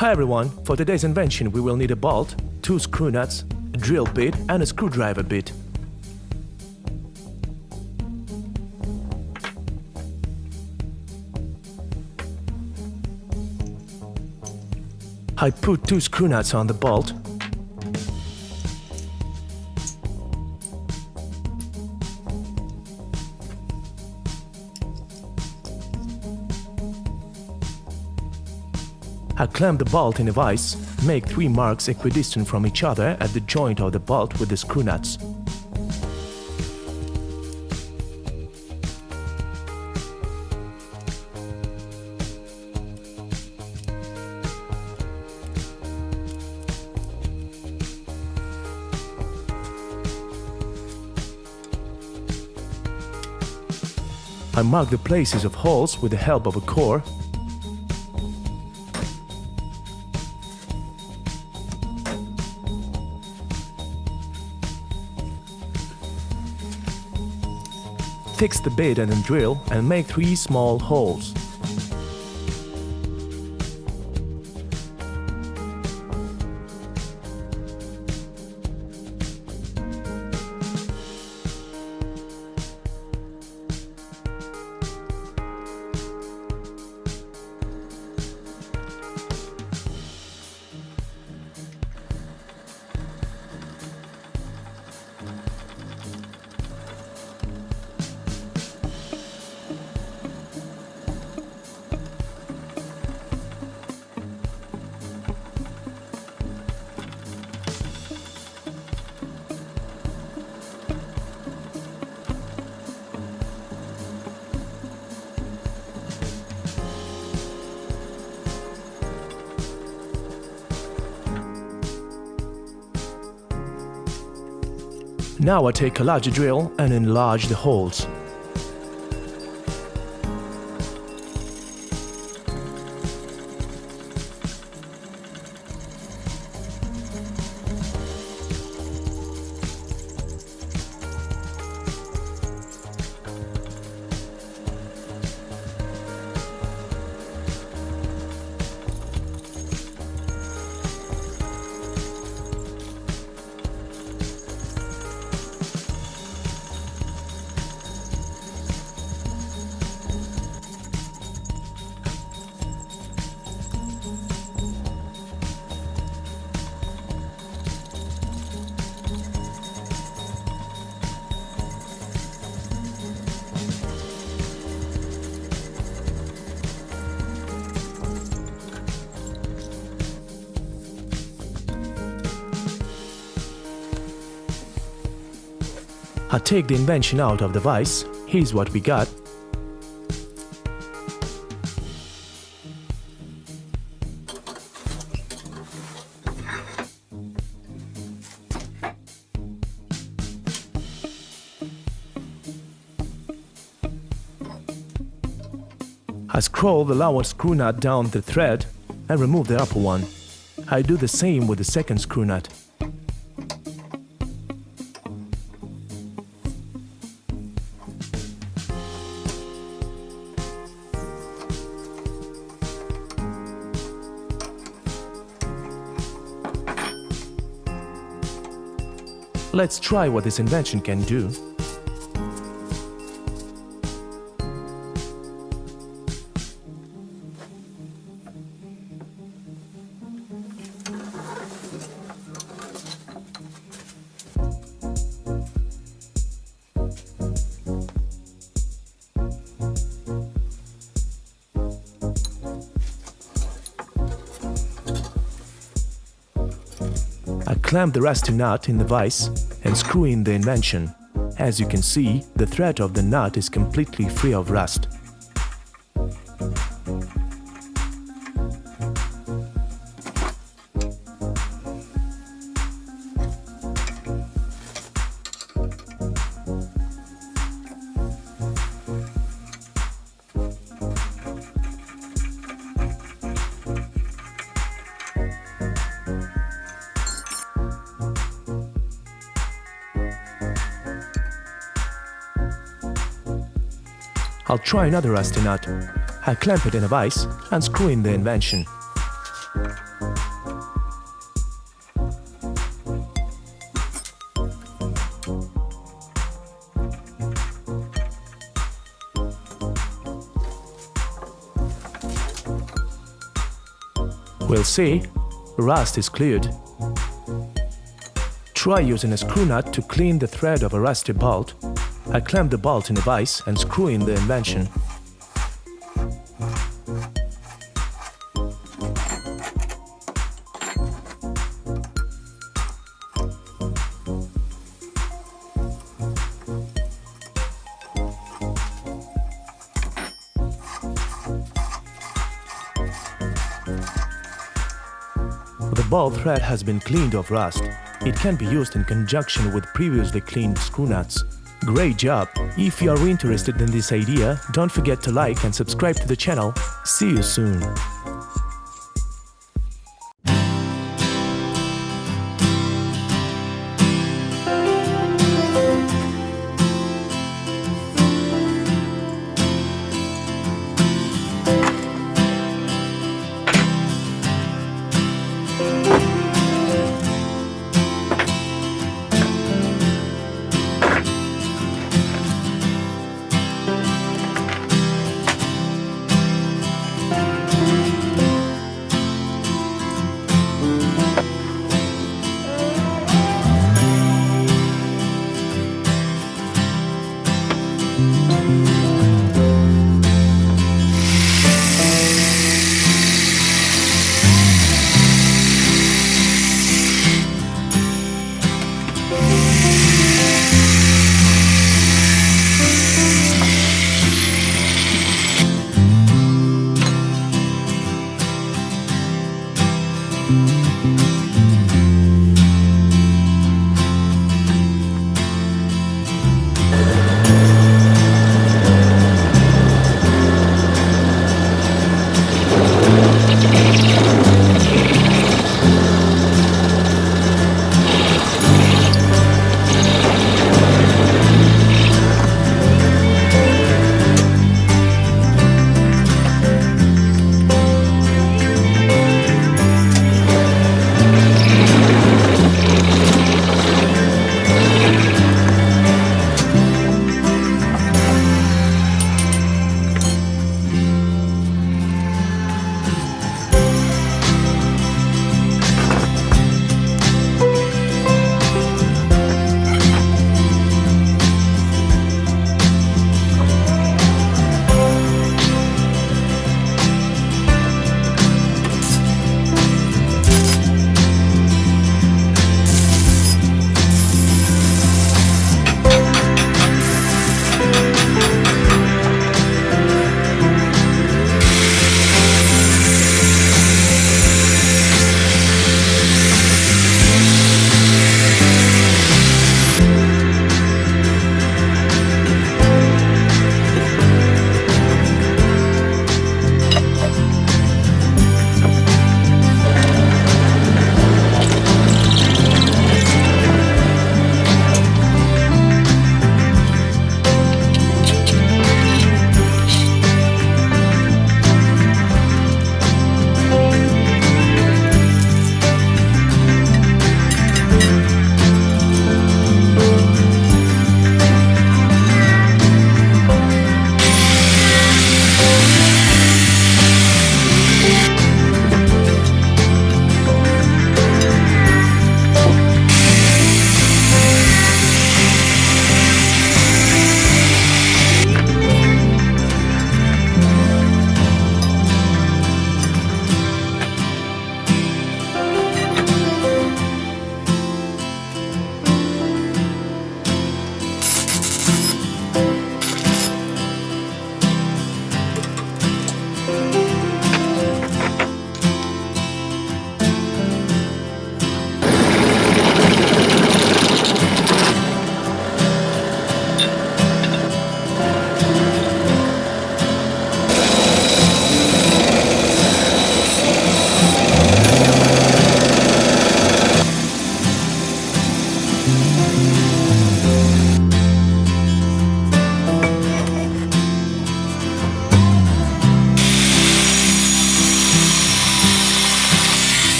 Hi everyone, for today's invention we will need a bolt, 2 screw nuts, a drill bit and a screwdriver bit. I put 2 screw nuts on the bolt. I clamp the bolt in a vise, make 3 marks equidistant from each other at the joint of the bolt with the screw nuts. I mark the places of holes with the help of a core. Fix the bit and then drill and make 3 small holes. Now I take a larger drill and enlarge the holes. I take the invention out of the vise. Here's what we got. I scroll the lower screw nut down the thread and remove the upper one. I do the same with the second screw nut. Let's try what this invention can do. I clamp the rusty nut in the vise and screw in the invention. As you can see, the thread of the nut is completely free of rust. I'll try another rusty nut. I clamp it in a vise and screw in the invention. We'll see, rust is cleared. Try using a screw nut to clean the thread of a rusty bolt. I clamp the bolt in a vise and screw in the invention. The bolt thread has been cleaned of rust. It can be used in conjunction with previously cleaned screw nuts. Great job! If you are interested in this idea, don't forget to like and subscribe to the channel. See you soon!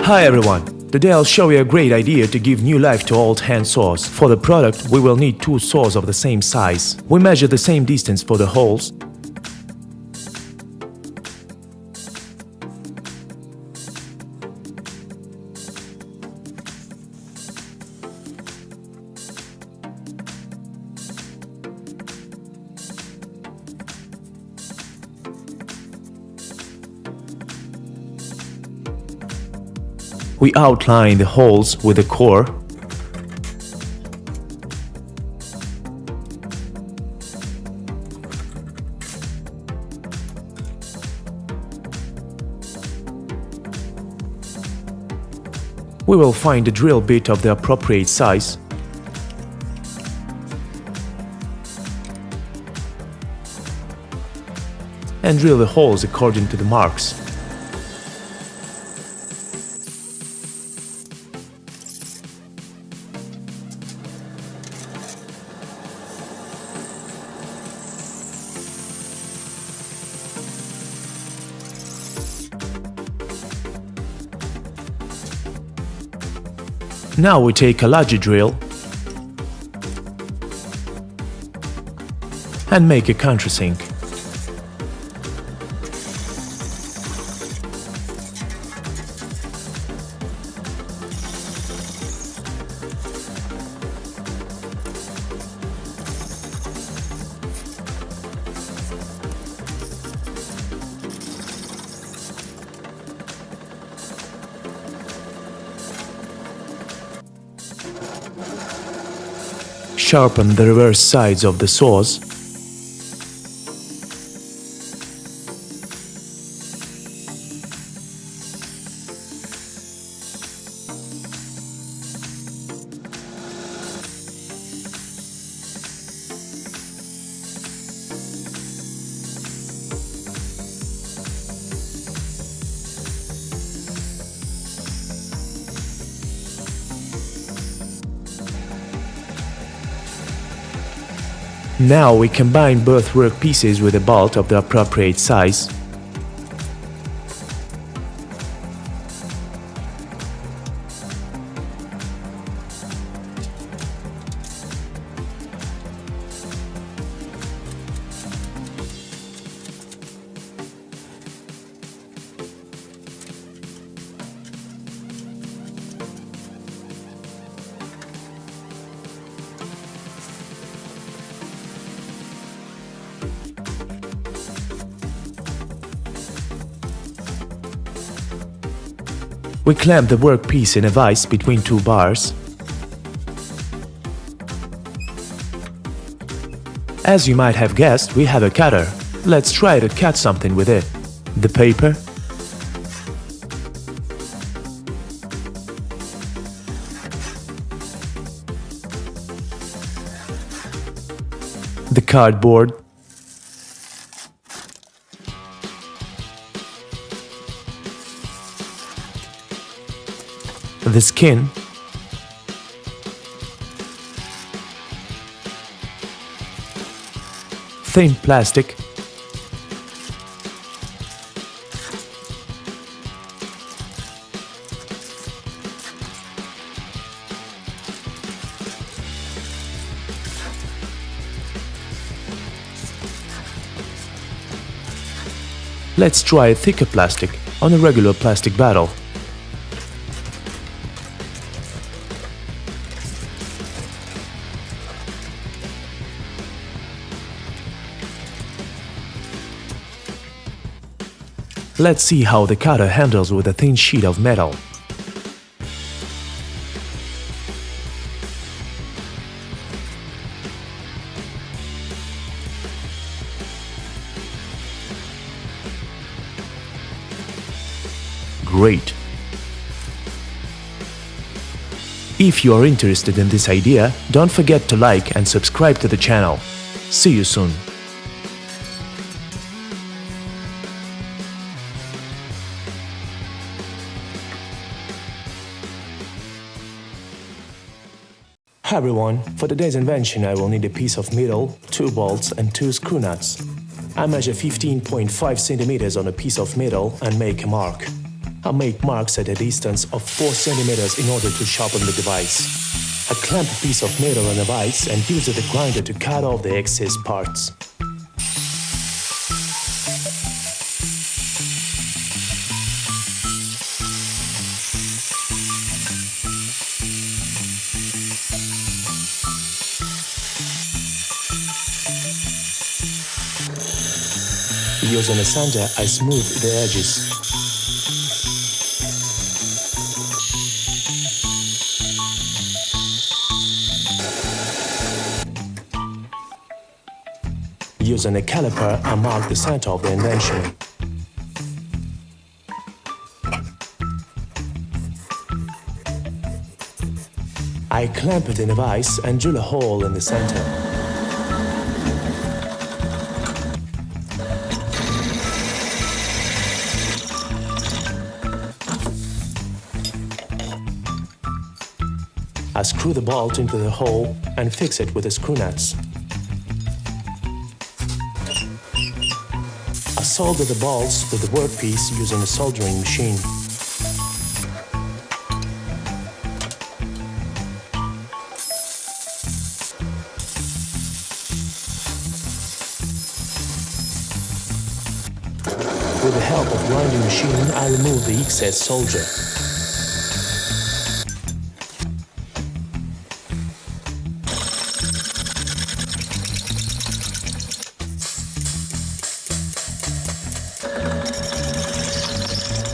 Hi everyone! Today I'll show you a great idea to give new life to old hand saws. For the product, we will need two saws of the same size. We measure the same distance for the holes. We outline the holes with the core. We will find a drill bit of the appropriate size. And drill the holes according to the marks. Now we take a larger drill and make a countersink. Sharpen the reverse sides of the saws. Now we combine both work pieces with a bolt of the appropriate size. We clamp the workpiece in a vise between two bars. As you might have guessed, we have a cutter. Let's try to cut something with it. The paper, the cardboard, the skin, thin plastic, let's try a thicker plastic on a regular plastic bottle. Let's see how the cutter handles with a thin sheet of metal. Great! If you are interested in this idea, don't forget to like and subscribe to the channel. See you soon! Hi everyone, for today's invention I will need a piece of metal, 2 bolts and 2 screw nuts. I measure 15.5 centimeters on a piece of metal and make a mark. I make marks at a distance of 4 centimeters in order to sharpen the device. I clamp a piece of metal on a vise and use the grinder to cut off the excess parts. Using a sander, I smooth the edges. Using a caliper, I mark the center of the invention. I clamp it in a vise and drill a hole in the center. I screw the bolt into the hole and fix it with the screw nuts. I solder the bolts to the workpiece using a soldering machine. With the help of grinding machine, I remove the excess solder.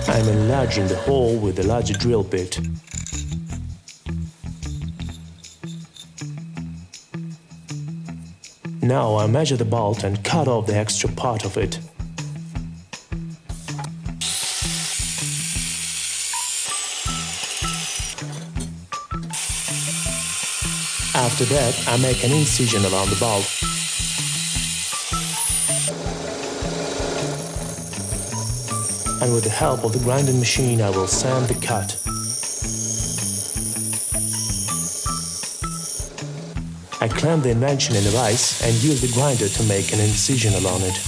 I'm enlarging the hole with a larger drill bit. Now I measure the bolt and cut off the extra part of it. After that, I make an incision around the bolt. And with the help of the grinding machine, I will sand the cut. I clamp the invention in the vise and use the grinder to make an incision along it.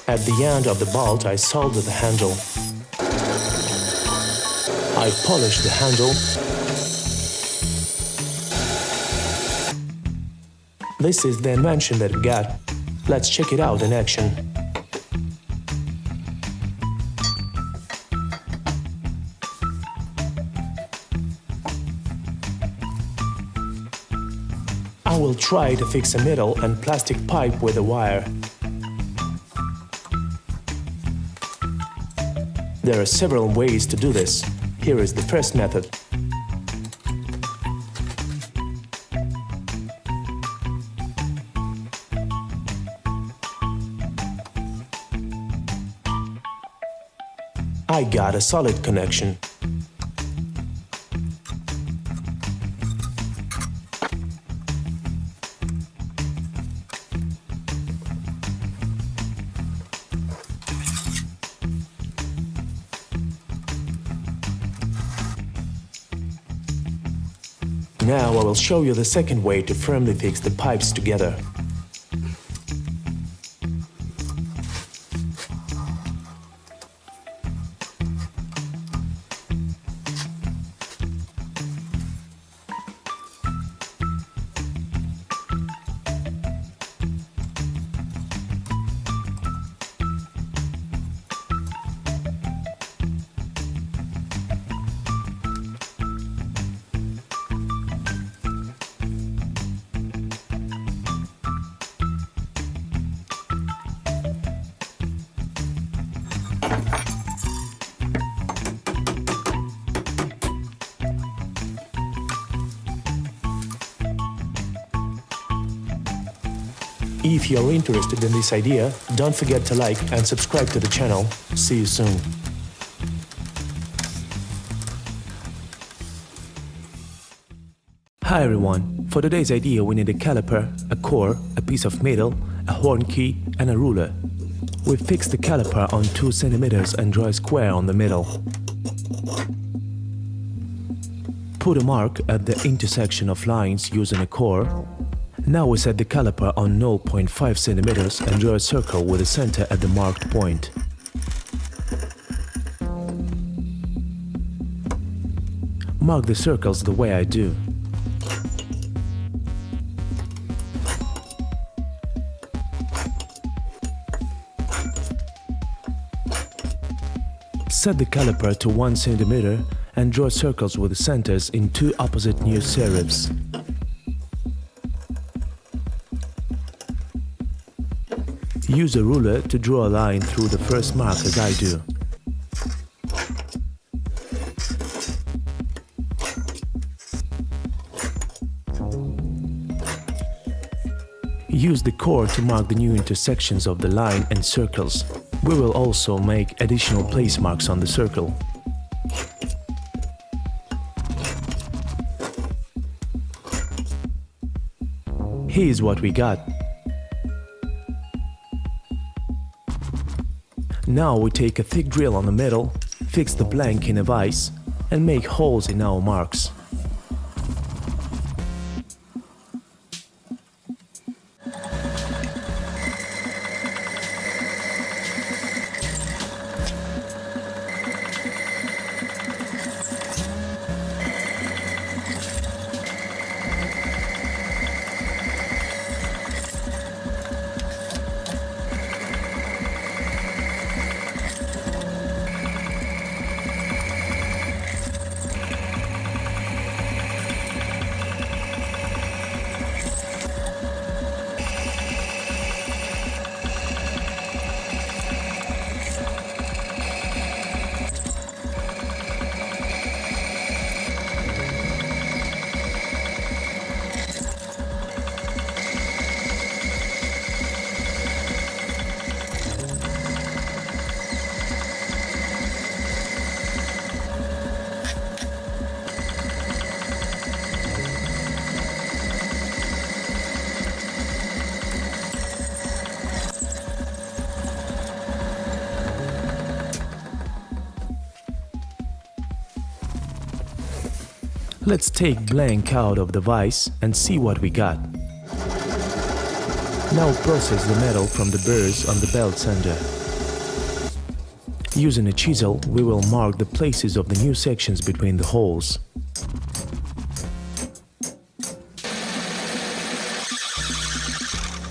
At the end of the bolt, I solder the handle. I polish the handle. This is the invention that we got. Let's check it out in action. I will try to fix a metal and plastic pipe with a wire. There are several ways to do this. Here is the first method. I got a solid connection. Now I will show you the second way to firmly fix the pipes together. If you're interested in this idea, don't forget to like and subscribe to the channel. See you soon. Hi everyone, for today's idea we need a caliper, a core, a piece of metal, a horn key and a ruler. We fix the caliper on 2 centimeters and draw a square on the middle. Put a mark at the intersection of lines using a core Now we set the caliper on 0.5 cm and draw a circle with the center at the marked point. Mark the circles the way I do. Set the caliper to 1 cm and draw circles with the centers in two opposite new serifs. Use a ruler to draw a line through the first mark as I do. Use the core to mark the new intersections of the line and circles. We will also make additional place marks on the circle. Here's what we got. Now we take a thick drill on the middle, fix the blank in a vise, and make holes in our marks. Let's take blank out of the vise and see what we got. Now process the metal from the burrs on the belt sander. Using a chisel, we will mark the places of the new sections between the holes.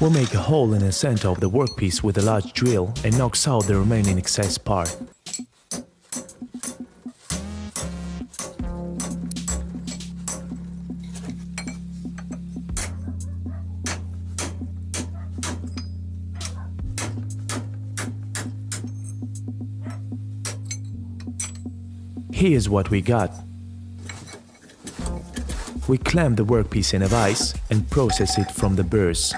We'll make a hole in the center of the workpiece with a large drill and knocks out the remaining excess part. Here's what we got. We clamp the workpiece in a vise and process it from the burrs.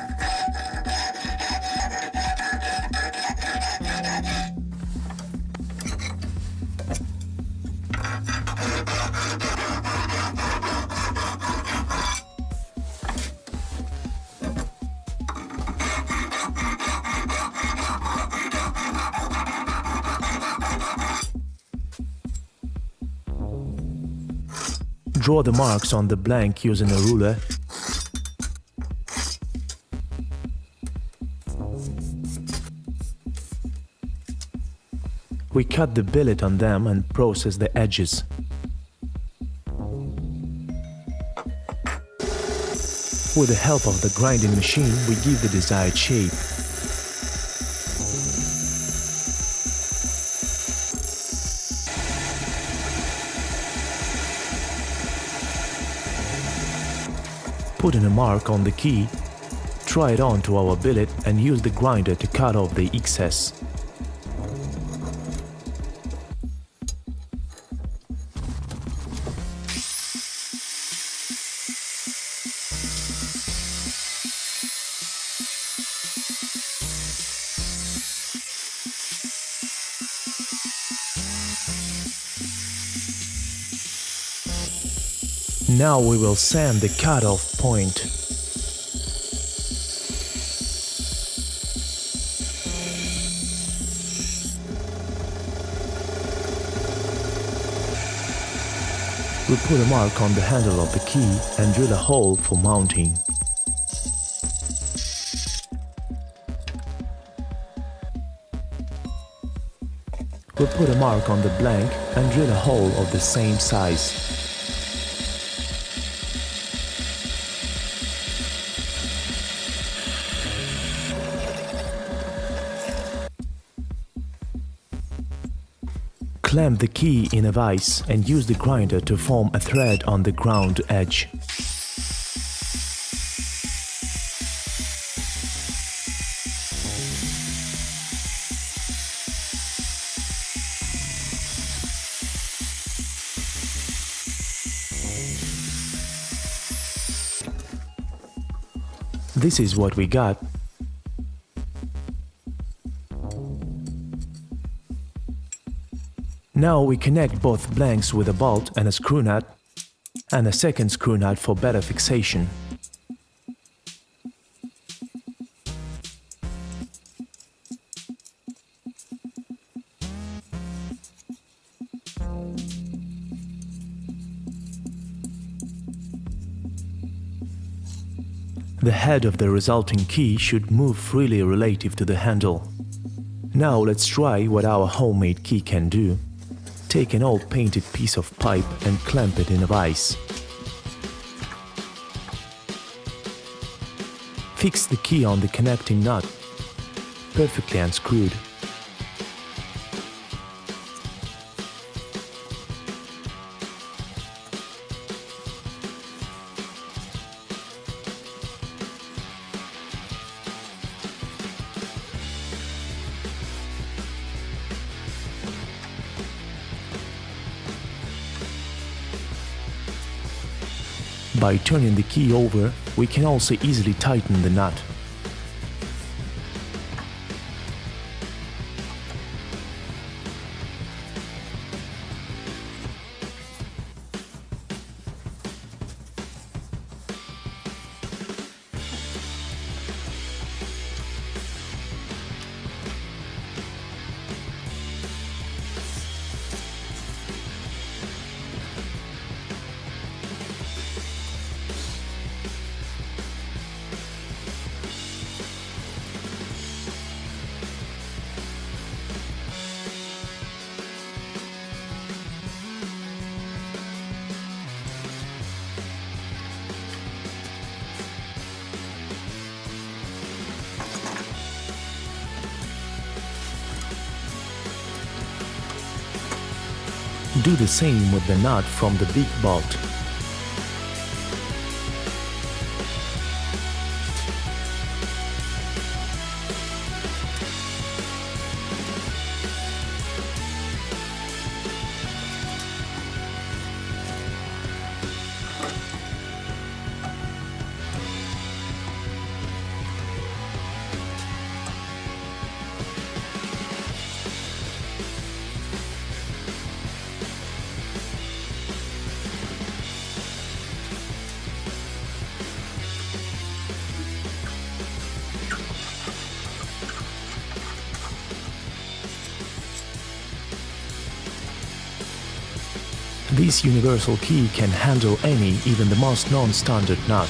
Draw the marks on the blank using a ruler. We cut the billet on them and process the edges. With the help of the grinding machine, we give the desired shape. Putting a mark on the key, try it onto our billet and use the grinder to cut off the excess. Now we will sand the cutoff point. We put a mark on the handle of the key and drill a hole for mounting. We'll put a mark on the blank and drill a hole of the same size. Clamp the key in a vise and use the grinder to form a thread on the ground edge. This is what we got. Now we connect both blanks with a bolt and a screw nut, and a second screw nut for better fixation. The head of the resulting key should move freely relative to the handle. Now let's try what our homemade key can do. Take an old painted piece of pipe and clamp it in a vise. Fix the key on the connecting nut, perfectly unscrewed. By turning the key over, we can also easily tighten the nut. Do the same with the nut from the big bolt. This universal key can handle any, even the most non-standard nut.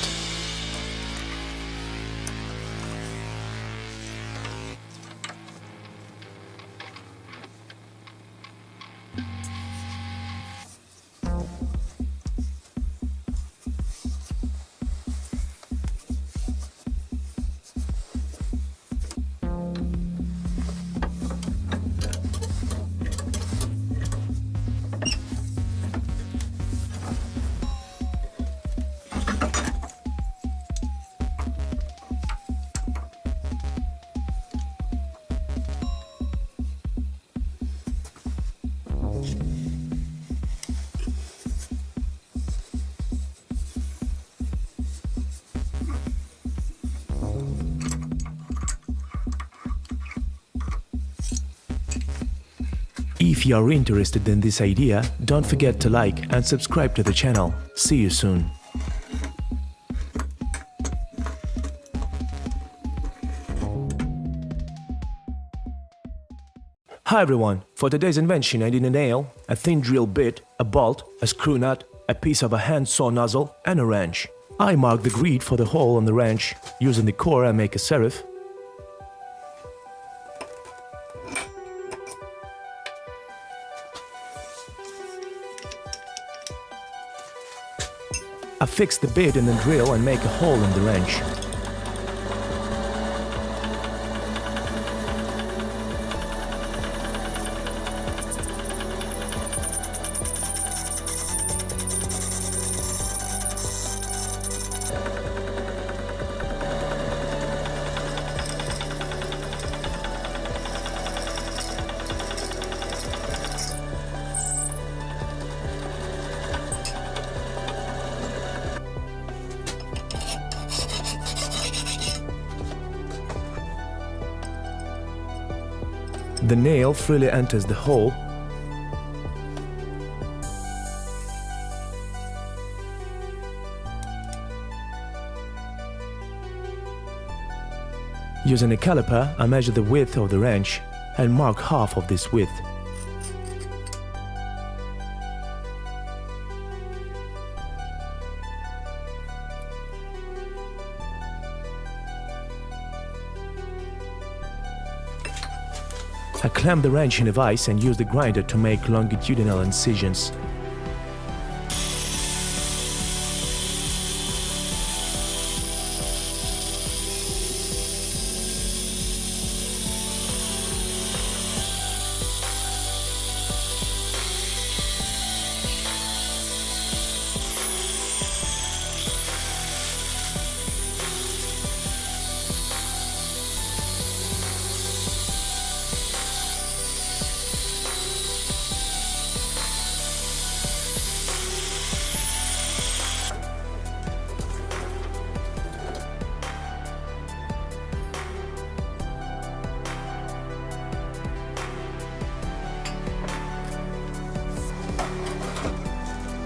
If you are interested in this idea, don't forget to like and subscribe to the channel. See you soon. Hi everyone, for today's invention I need a nail, a thin drill bit, a bolt, a screw nut, a piece of a hand saw nozzle and a wrench. I mark the grid for the hole on the wrench. Using the core I make a serif. Affix the bit in the drill and make a hole in the wrench. The nail freely enters the hole. Using a caliper, I measure the width of the wrench and mark half of this width. I clamp the wrench in a vise and use the grinder to make longitudinal incisions.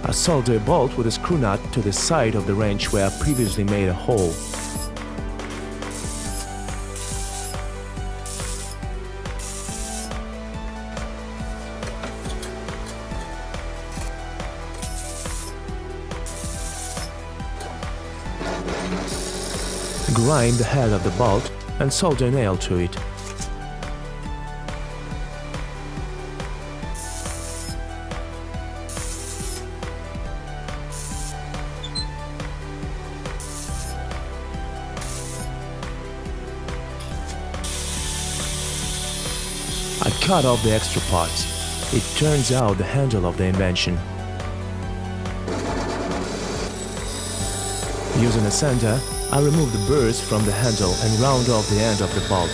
I solder a bolt with a screw nut to the side of the wrench where I previously made a hole. Grind the head of the bolt and solder a nail to it. I cut off the extra parts. It turns out the handle of the invention. Using a sander, I remove the burrs from the handle and round off the end of the bolt.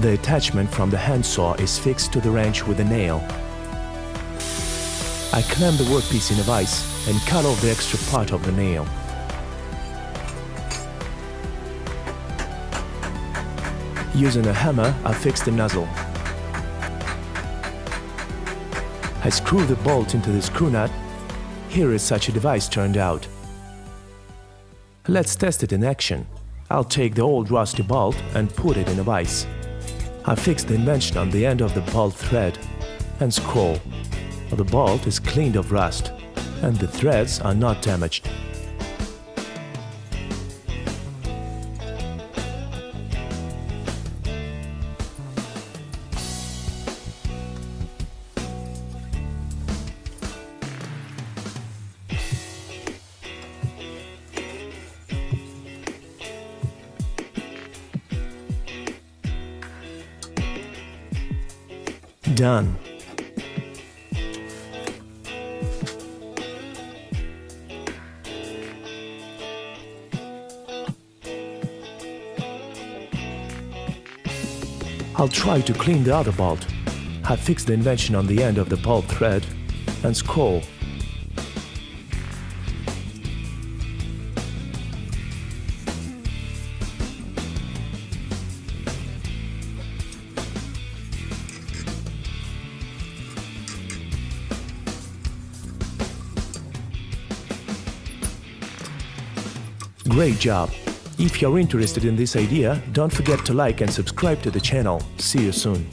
The attachment from the handsaw is fixed to the wrench with a nail. I clamp the workpiece in a vise and cut off the extra part of the nail. Using a hammer, I fix the nozzle. I screw the bolt into the screw nut. Here is such a device turned out. Let's test it in action. I'll take the old rusty bolt and put it in a vise. I fix the invention on the end of the bolt thread and scroll. The bolt is cleaned of rust and the threads are not damaged. Done. I'll try to clean the other bolt. I fix the invention on the end of the bolt thread and scroll. Great job! If you're interested in this idea, don't forget to like and subscribe to the channel. See you soon.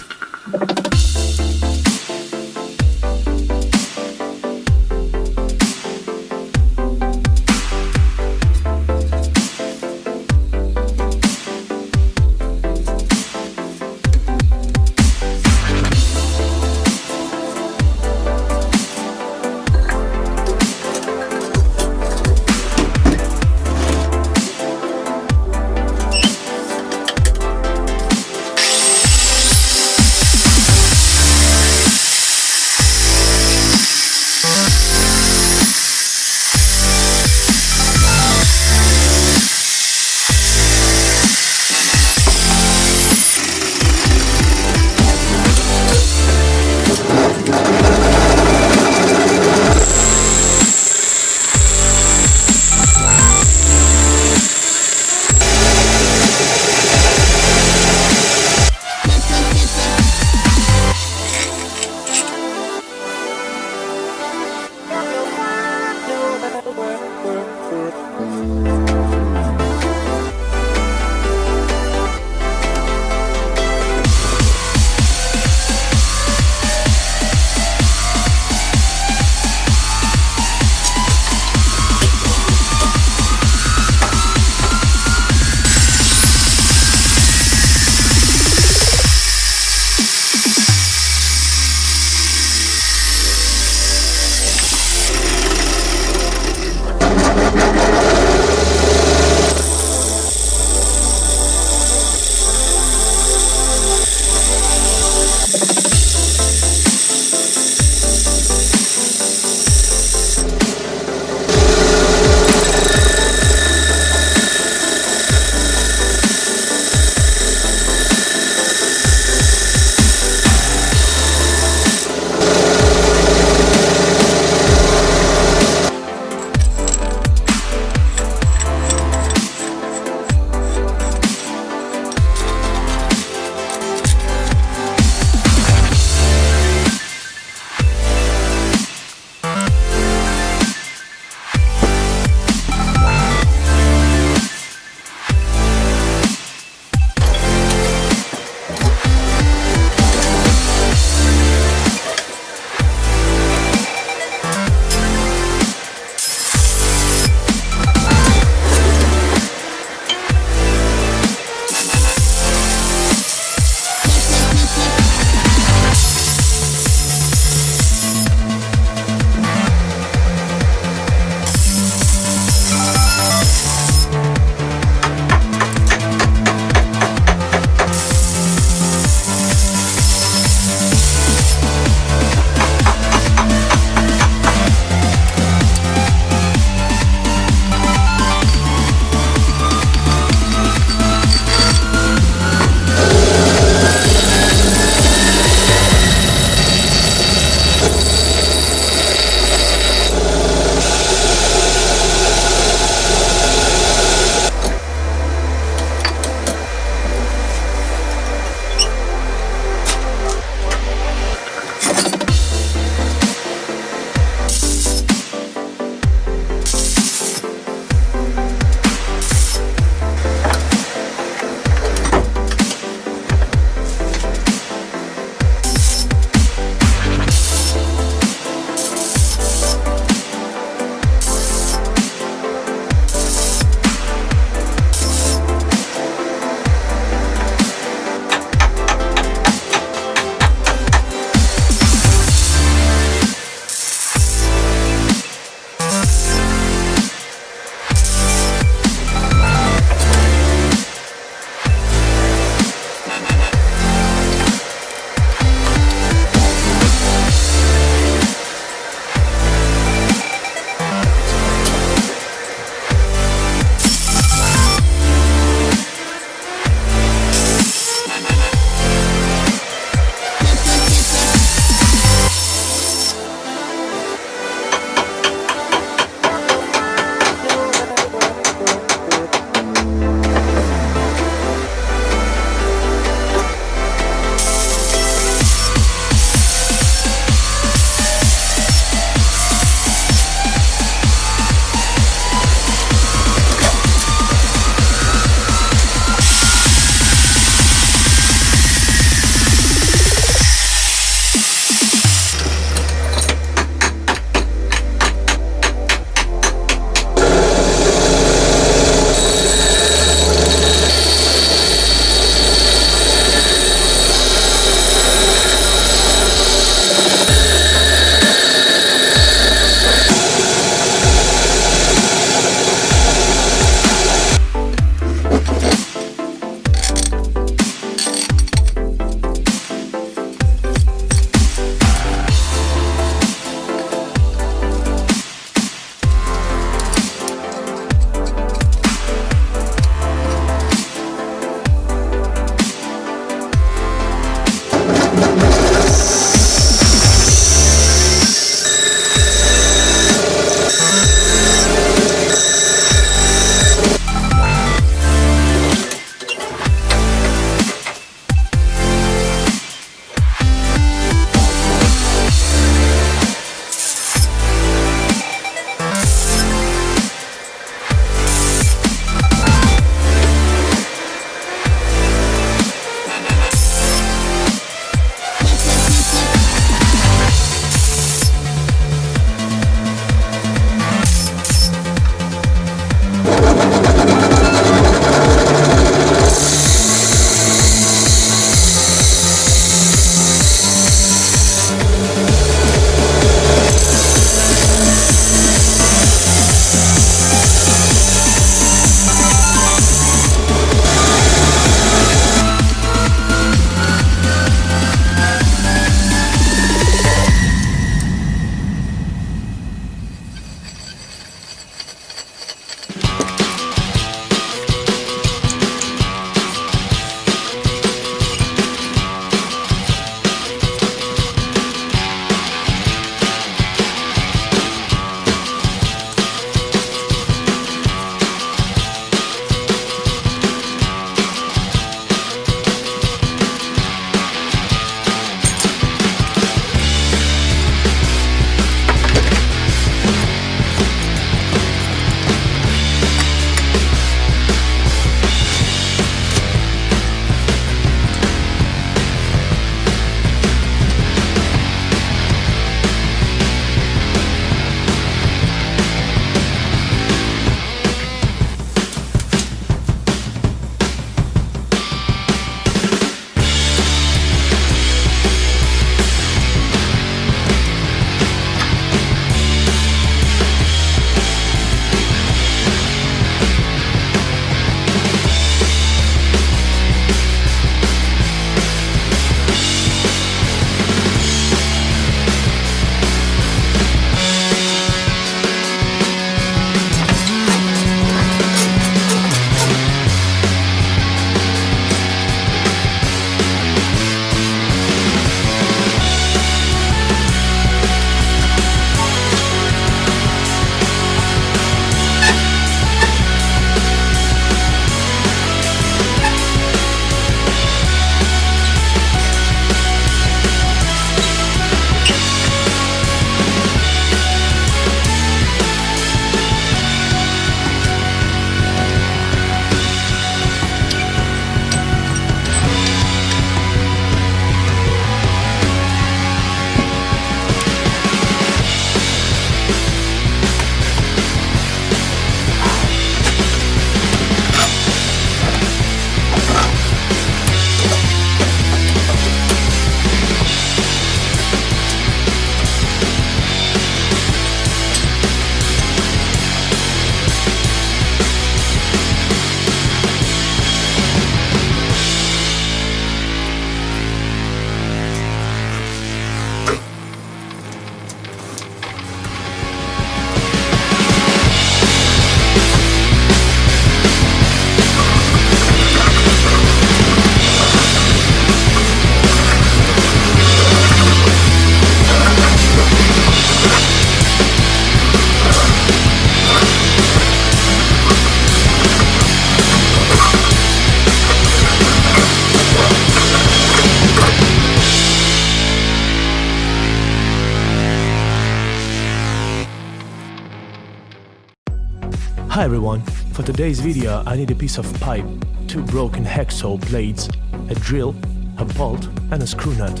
Hi everyone, for today's video I need a piece of pipe, 2 broken hacksaw blades, a drill, a bolt and a screw nut.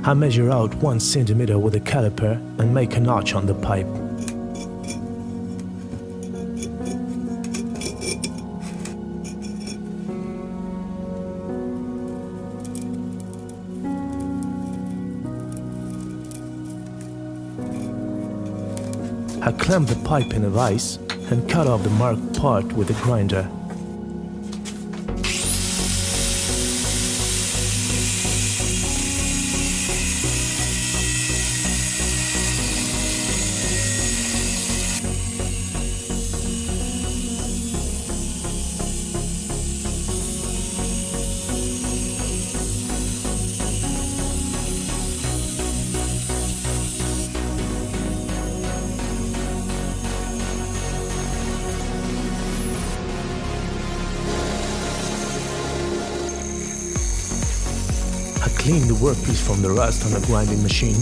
I measure out 1 centimeter with a caliper and make a notch on the pipe. I clamp the pipe in a vise and cut off the marked part with a grinder. I clean the workpiece from the rust on a grinding machine.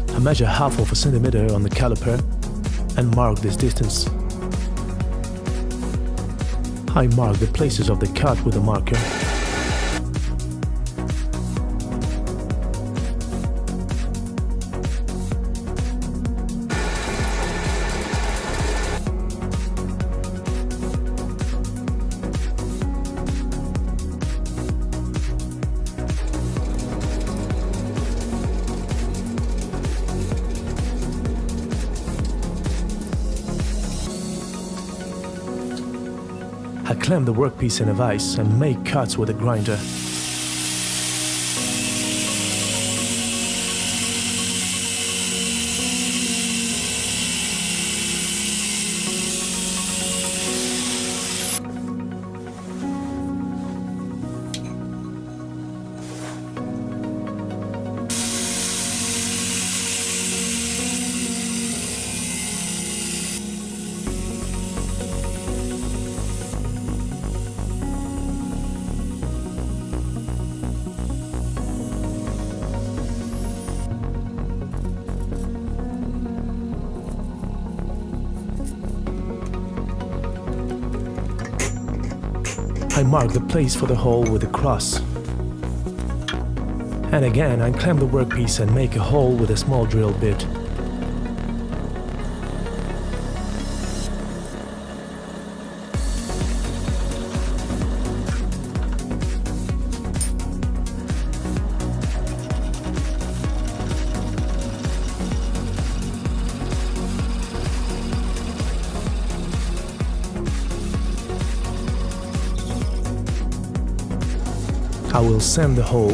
I measure half of a centimeter on the caliper and mark this distance. I mark the places of the cut with a marker. I clamp the workpiece in a vise and make cuts with a grinder. I mark the place for the hole with a cross. And again, I clamp the workpiece and make a hole with a small drill bit. I will sand the hole.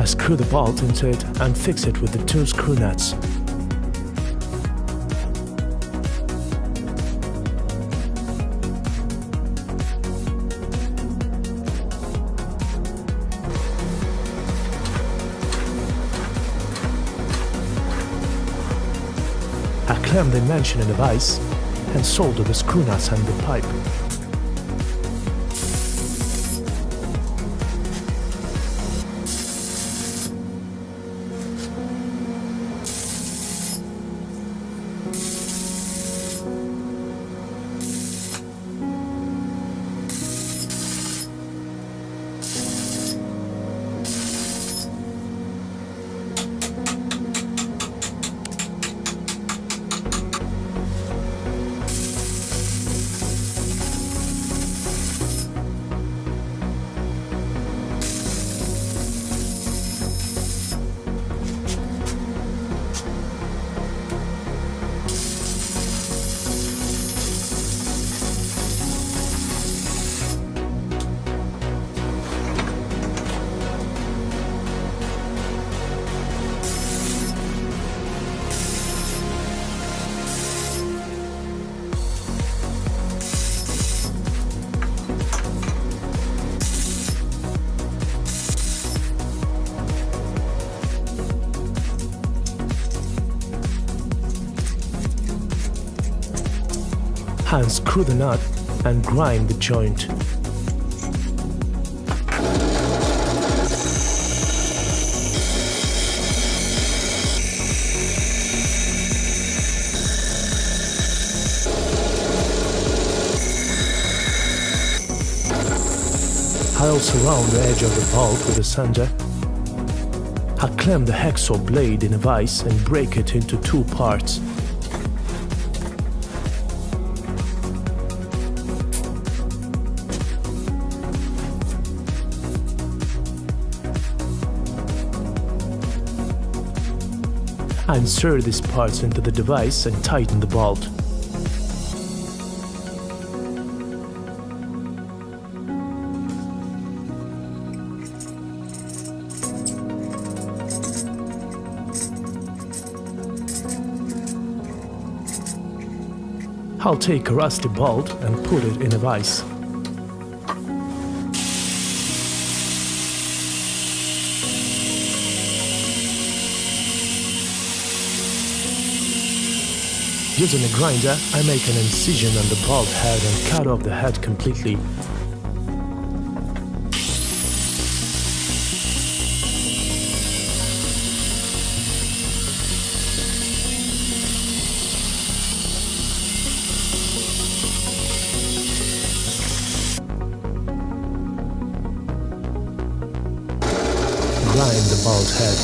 I screw the bolt into it and fix it with the 2 screw nuts. I clamp the invention in a vise and solder the screw nuts and the pipe. Unscrew the nut and grind the joint. I'll surround the edge of the bolt with a sander. I'll clamp the hacksaw blade in a vise and break it into 2 parts. I insert these parts into the device and tighten the bolt. I'll take a rusty bolt and put it in a vise. Using a grinder, I make an incision on the bolt head and cut off the head completely. Grind the bolt head.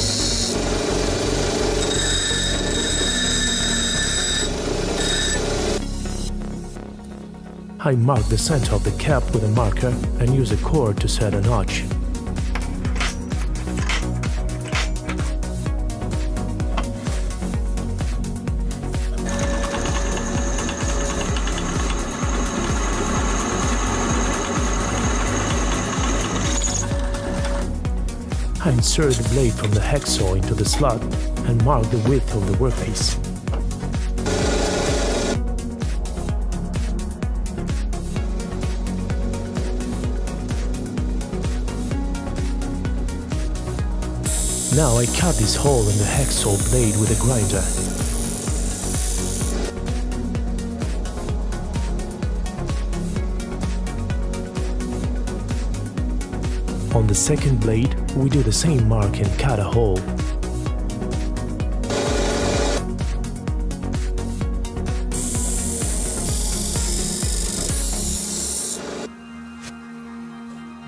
I mark the center of the cap with a marker and use a cord to set a notch. I insert the blade from the hacksaw into the slot and mark the width of the workpiece. Now I cut this hole in the hacksaw blade with a grinder. On the second blade, we do the same mark and cut a hole.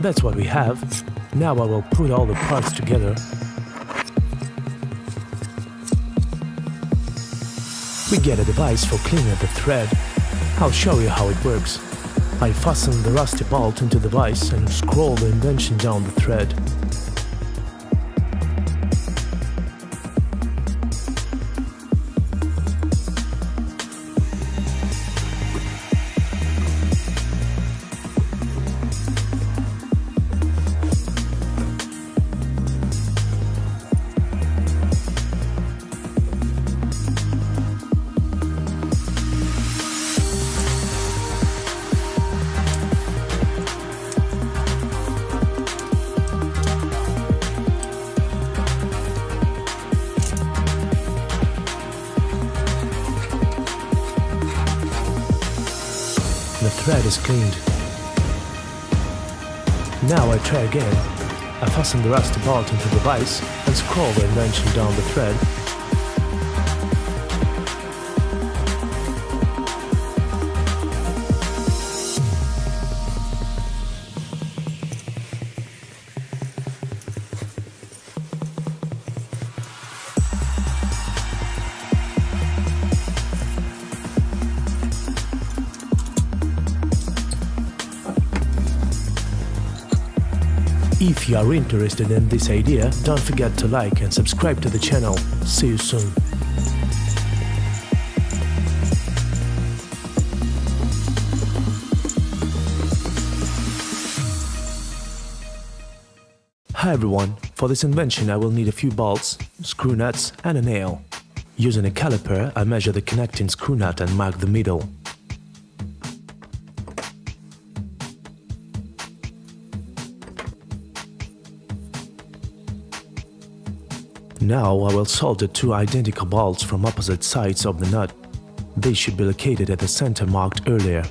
That's what we have. Now I will put all the parts together. We get a device for cleaning the thread. I'll show you how it works. I fasten the rusty bolt into the vise and scroll the indentation down the thread. The thread is cleaned. Now I try again. I fasten the rusty bolt into the vise and scroll the indentation down the thread. If you are interested in this idea, don't forget to like and subscribe to the channel. See you soon. Hi everyone, for this invention I will need a few bolts, screw nuts and a nail. Using a caliper, I measure the connecting screw nut and mark the middle. Now I will solder 2 identical bolts from opposite sides of the nut. They should be located at the center marked earlier.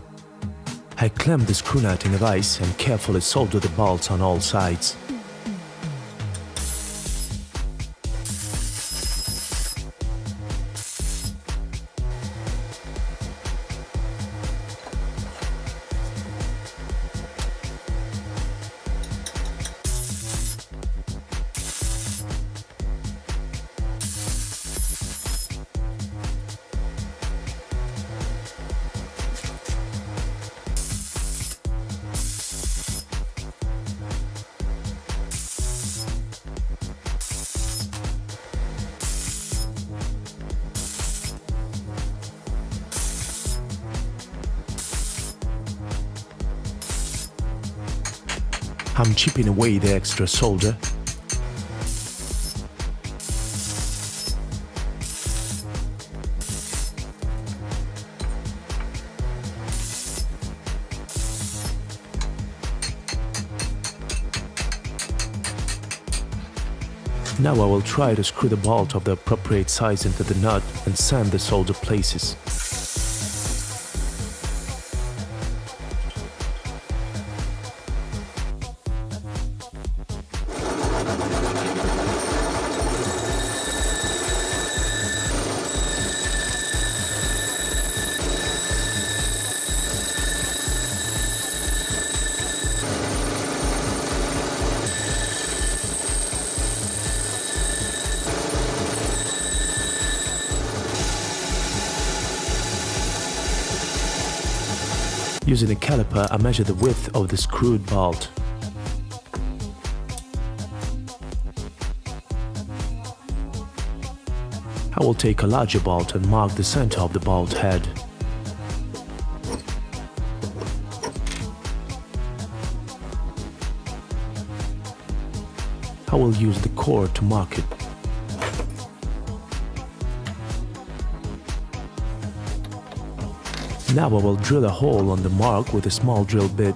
I clamp the screw nut in a vise and carefully solder the bolts on all sides. I'm chipping away the extra solder. Now I will try to screw the bolt of the appropriate size into the nut and sand the solder places. Using a caliper, I measure the width of the screwed bolt. I will take a larger bolt and mark the center of the bolt head. I will use the core to mark it. Now I will drill a hole on the mark with a small drill bit.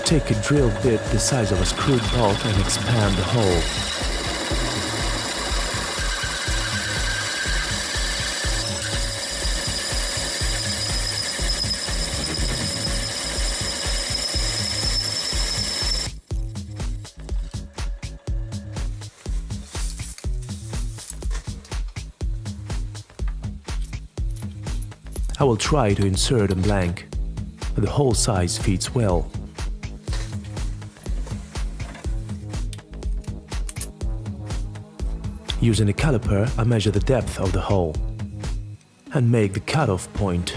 Take a drill bit the size of a screwed bolt and expand the hole. I will try to insert a blank. The hole size fits well. Using a caliper, I measure the depth of the hole and make the cutoff point.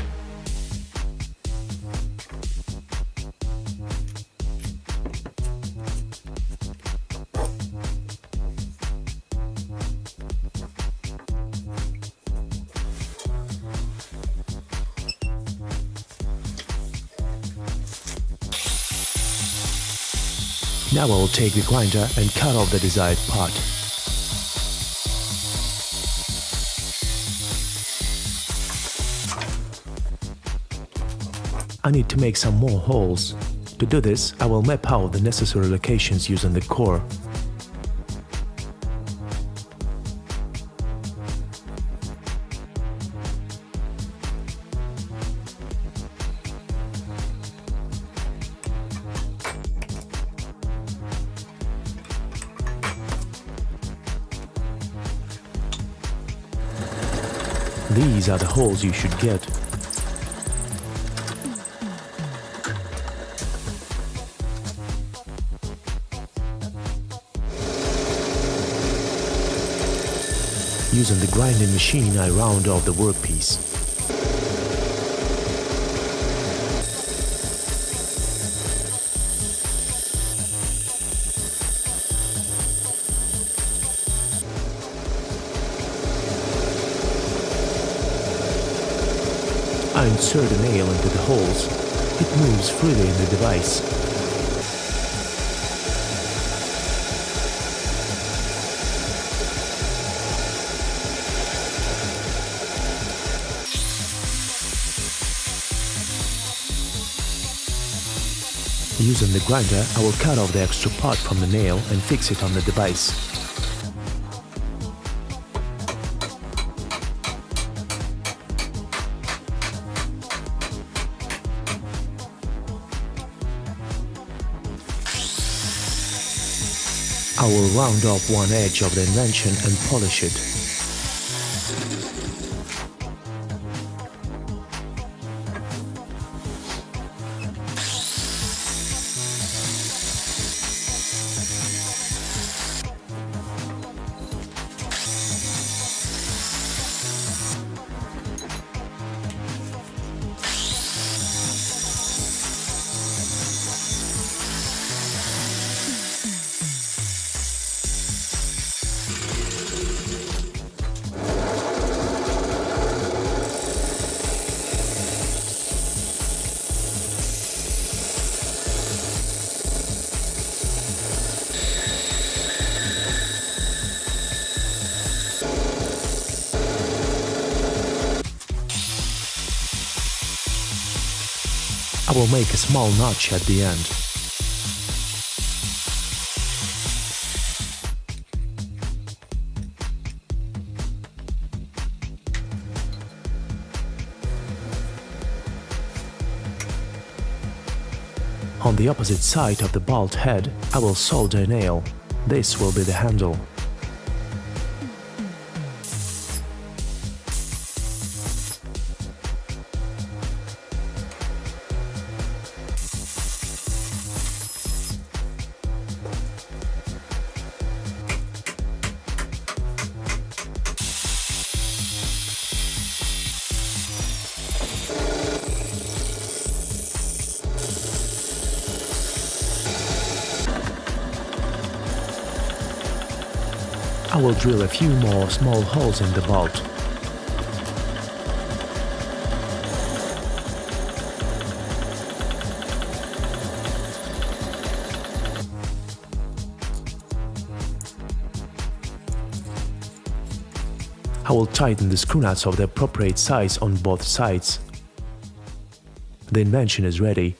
Now I will take the grinder and cut off the desired part. I need to make some more holes. To do this, I will map out the necessary locations using the core. These are the holes you should get. Using the grinding machine, I round off the workpiece. I insert a nail into the holes. It moves freely in the device. Using the grinder, I will cut off the extra part from the nail and fix it on the device. I will round off one edge of the invention and polish it. I will make a small notch at the end. On the opposite side of the bolt head, I will solder a nail. This will be the handle. I will drill a few more small holes in the bolt. I will tighten the screw nuts of the appropriate size on both sides. The invention is ready,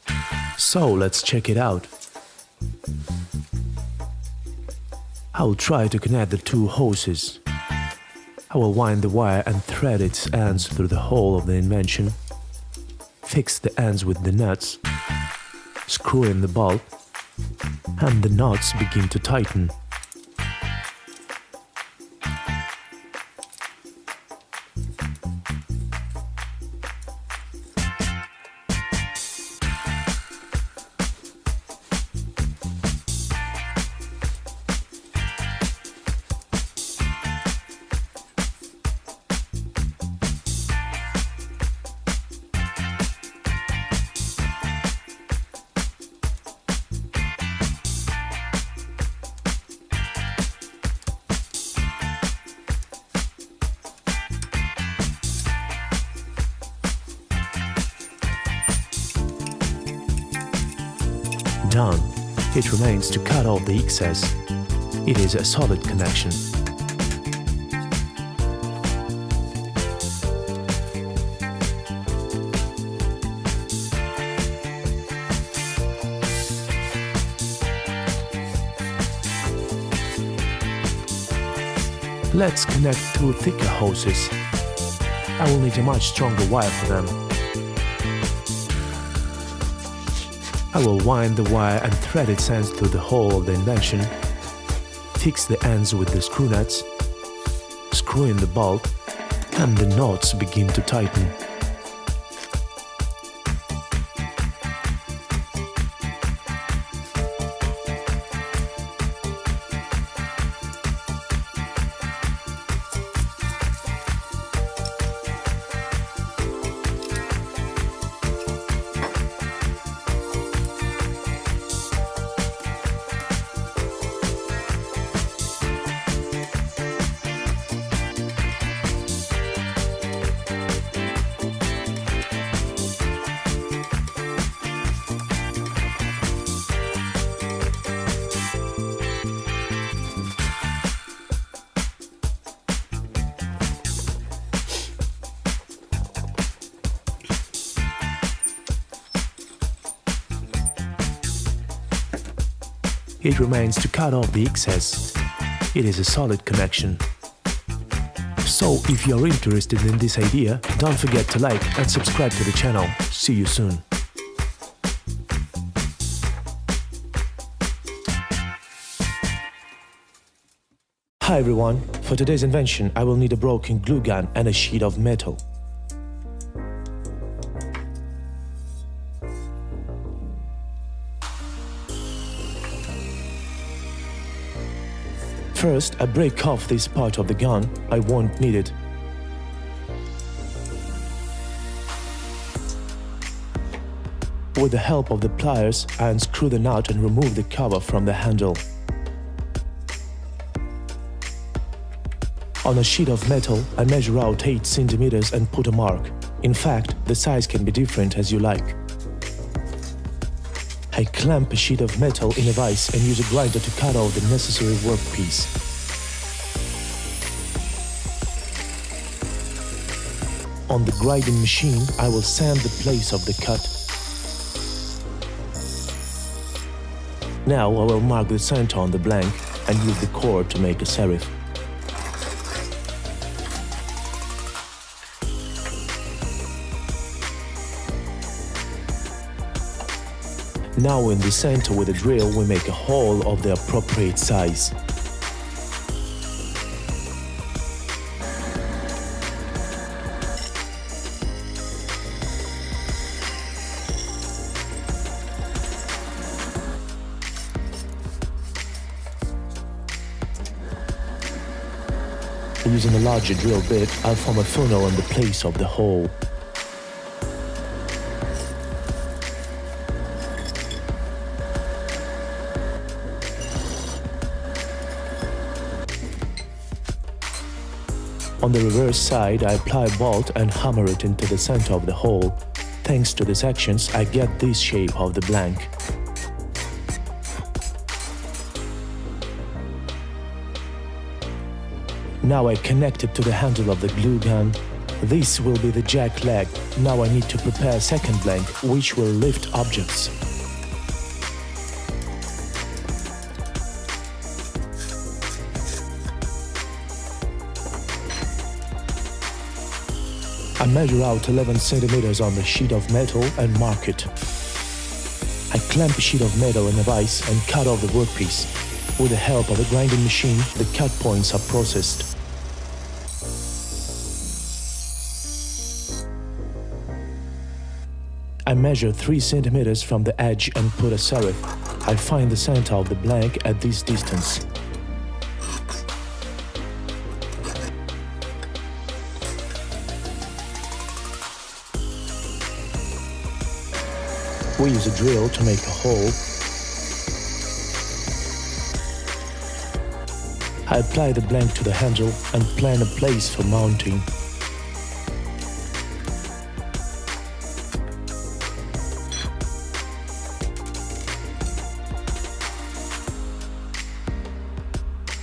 so let's check it out. I will try to connect the two hoses. I will wind the wire and thread its ends through the hole of the invention. Fix the ends with the nuts. Screw in the bolt, and the knots begin to tighten. Done. It remains to cut off the excess. It is a solid connection. Let's connect two thicker hoses. I will need a much stronger wire for them. I will wind the wire and thread its ends through the hole of the invention. Fix the ends with the screw nuts. Screw in the bolt, and the knots begin to tighten. it remains to cut off the excess. It is a solid connection. So if you're interested in this idea, don't forget to like and subscribe to the channel. See you soon. Hi everyone, for today's invention I will need a broken glue gun and a sheet of metal. First, I break off this part of the gun, I won't need it. With the help of the pliers, I unscrew the nut and remove the cover from the handle. On a sheet of metal, I measure out 8 centimeters and put a mark. In fact, the size can be different as you like. I clamp a sheet of metal in a vise and use a grinder to cut out the necessary workpiece. On the grinding machine, I will sand the place of the cut. Now I will mark the center on the blank and use the cord to make a serif. Now in the center with a drill we make a hole of the appropriate size. Using a larger drill bit, I'll form a funnel in the place of the hole. On the reverse side, I apply a bolt and hammer it into the center of the hole. Thanks to these actions, I get this shape of the blank. Now I connect it to the handle of the glue gun. This will be the jack leg. Now I need to prepare a second blank, which will lift objects. I measure out 11 centimeters on the sheet of metal and mark it. I clamp a sheet of metal in a vise and cut off the workpiece. With the help of a grinding machine, the cut points are processed. I measure 3 centimeters from the edge and put a serif. I find the center of the blank at this distance. We use a drill to make a hole. I apply the blank to the handle and plan a place for mounting.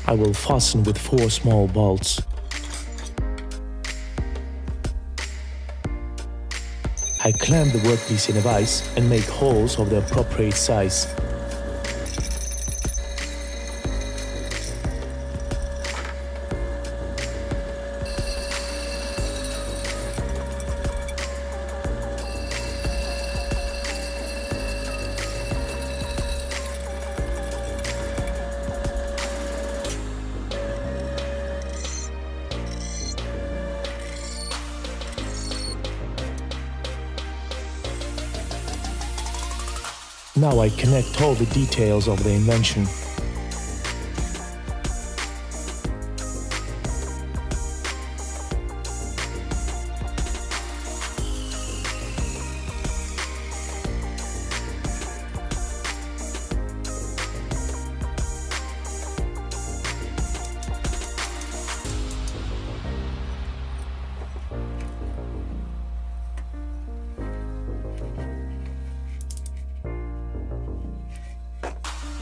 I will fasten with 4 small bolts. I clamp the workpiece in a vise and make holes of the appropriate size. Now I connect all the details of the invention.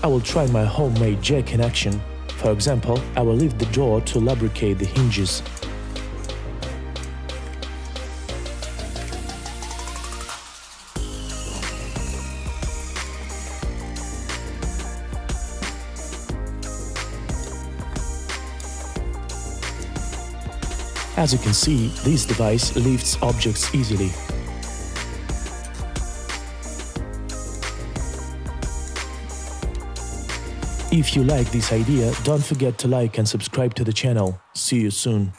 I will try my homemade jack in action. For example, I will lift the door to lubricate the hinges. As you can see, this device lifts objects easily. If you like this idea, don't forget to like and subscribe to the channel. See you soon.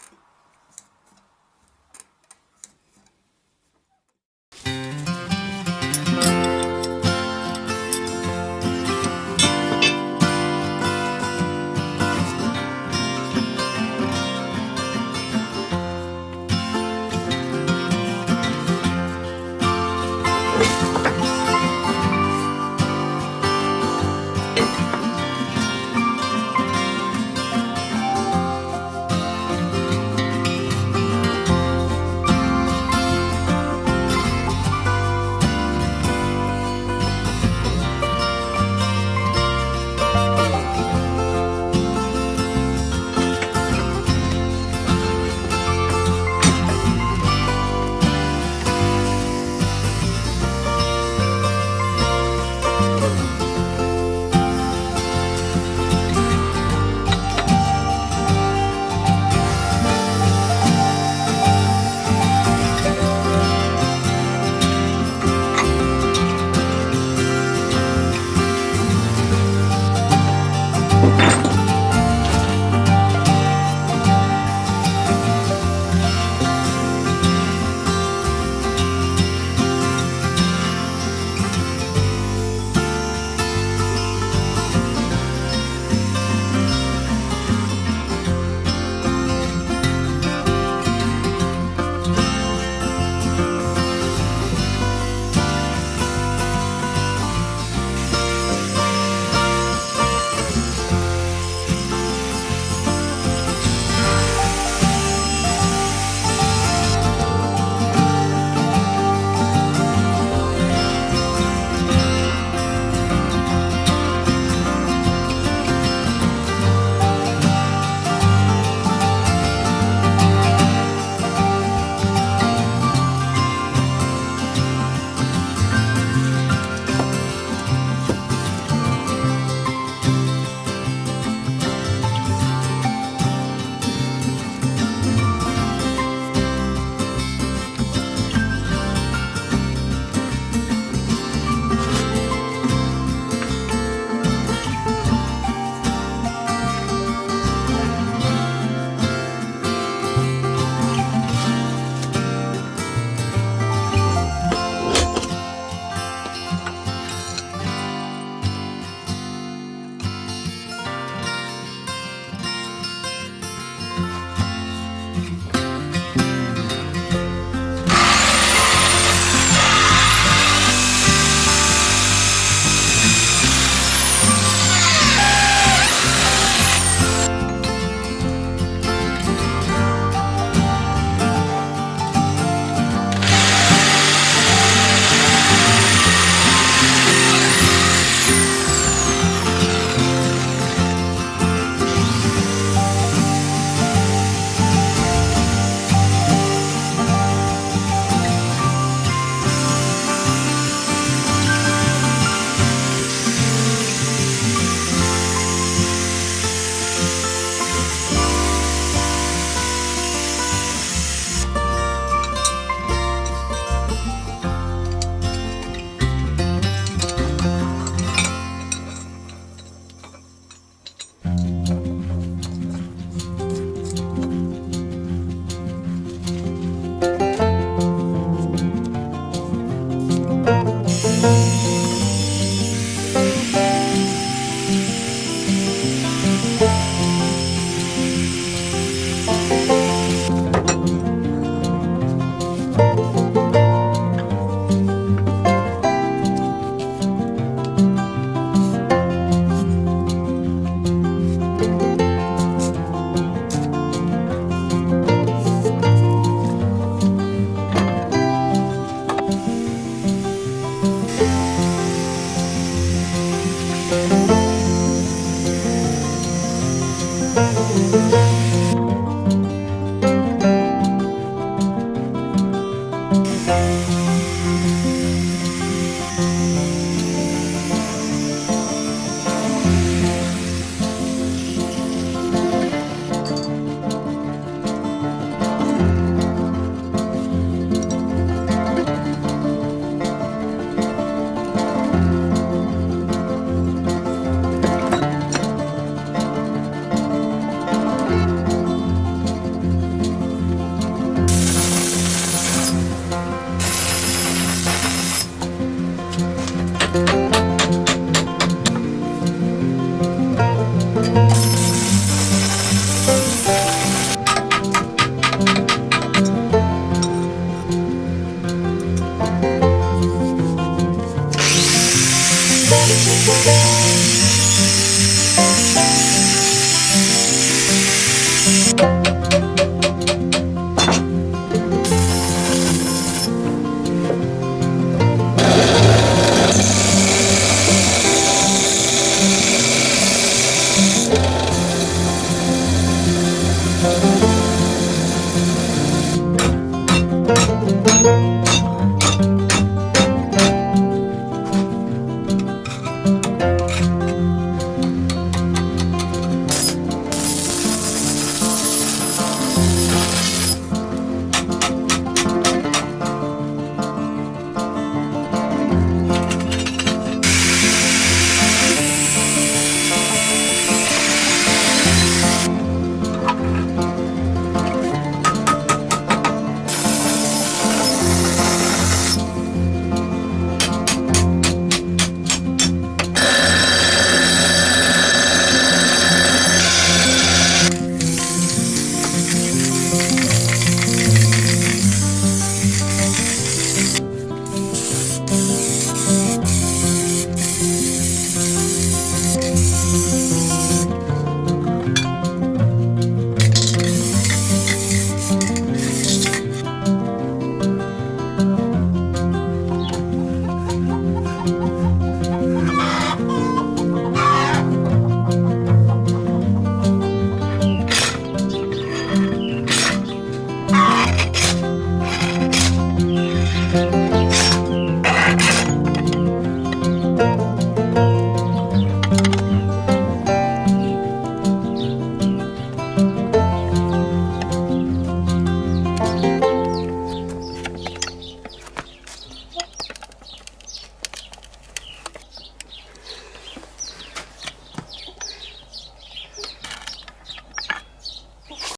you.